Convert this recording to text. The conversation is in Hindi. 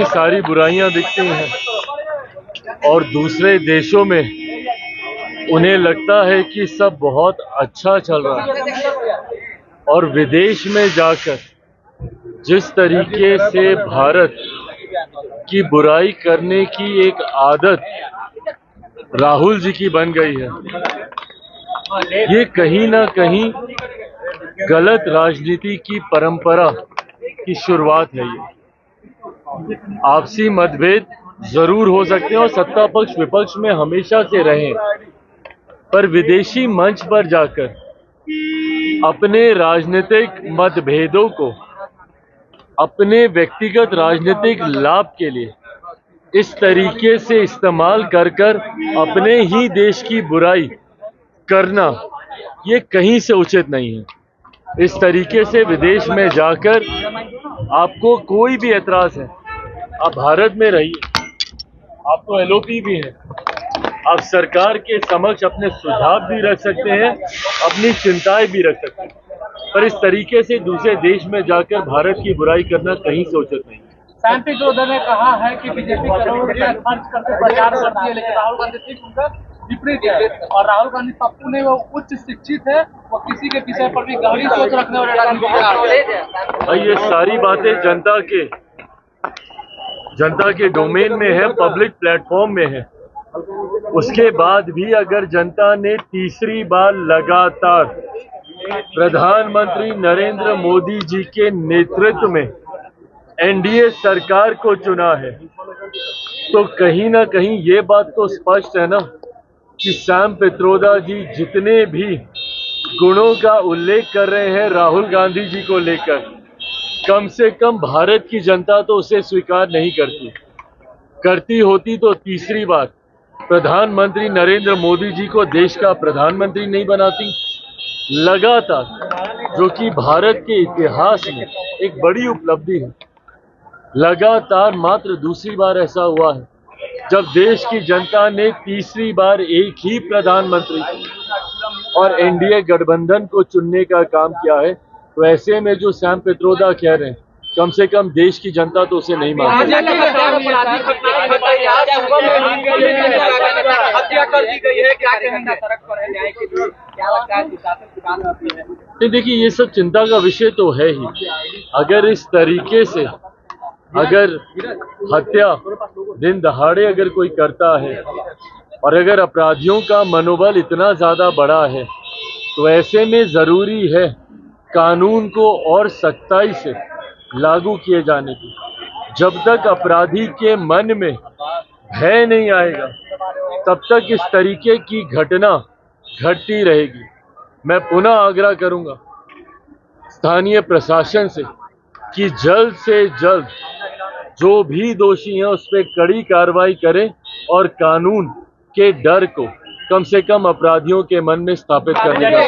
सारी बुराइयां दिखती हैं और दूसरे देशों में उन्हें लगता है कि सब बहुत अच्छा चल रहा है और विदेश में जाकर जिस तरीके से भारत की बुराई करने की एक आदत राहुल जी की बन गई है, ये कहीं ना कहीं गलत राजनीति की परंपरा की शुरुआत है। ये आपसी मतभेद जरूर हो सकते हैं और सत्ता पक्ष विपक्ष में हमेशा से रहे, पर विदेशी मंच पर जाकर अपने राजनीतिक मतभेदों को अपने व्यक्तिगत राजनीतिक लाभ के लिए इस तरीके से इस्तेमाल कर अपने ही देश की बुराई करना, ये कहीं से उचित नहीं है। इस तरीके से विदेश में जाकर आपको कोई भी एतराज है, आप भारत में रहिए, आपको एलओपी भी है, आप सरकार के समक्ष अपने सुझाव भी रख सकते हैं, अपनी चिंताएं भी रख सकते हैं, पर इस तरीके से दूसरे देश में जाकर भारत की बुराई करना कहीं से उचित नहीं। सैम पित्रोदा ने कहा है कि बीजेपी करोड़ों रुपया खर्च करके प्रचार करती है, लेकिन राहुल गांधी ठीक उनका विपरीत है। और राहुल गांधी पप्पू ने वो उच्च शिक्षित है, वो किसी के विषय पर भी गहरी सोच रखने वाले। ये सारी बातें जनता के डोमेन में है, पब्लिक प्लेटफॉर्म में है। उसके बाद भी अगर जनता ने तीसरी बार लगातार प्रधानमंत्री नरेंद्र मोदी जी के नेतृत्व में एनडीए सरकार को चुना है, तो कहीं ना कहीं ये बात तो स्पष्ट है ना कि सैम पित्रोदा जी जितने भी गुणों का उल्लेख कर रहे हैं राहुल गांधी जी को लेकर, कम से कम भारत की जनता तो उसे स्वीकार नहीं करती होती तो तीसरी बार प्रधानमंत्री नरेंद्र मोदी जी को देश का प्रधानमंत्री नहीं बनाती। लगातार, जो कि भारत के इतिहास में एक बड़ी उपलब्धि है, लगातार मात्र दूसरी बार ऐसा हुआ है जब देश की जनता ने तीसरी बार एक ही प्रधानमंत्री और एनडीए गठबंधन को चुनने का काम किया है। तो ऐसे में जो सैम पित्रोदा कह रहे हैं, कम से कम देश की जनता तो उसे नहीं मानती। देखिए, ये सब चिंता का विषय तो है ही। अगर इस तरीके से अगर हत्या दिन दहाड़े अगर कोई करता है और अगर अपराधियों का मनोबल इतना ज्यादा बड़ा है, तो ऐसे में जरूरी है कानून को और सख्ताई से लागू किए जाने की। जब तक अपराधी के मन में भय नहीं आएगा, तब तक इस तरीके की घटना घटती रहेगी। मैं पुनः आग्रह करूंगा स्थानीय प्रशासन से कि जल्द से जल्द जो भी दोषी हैं उस पर कड़ी कार्रवाई करें और कानून के डर को कम से कम अपराधियों के मन में स्थापित करने का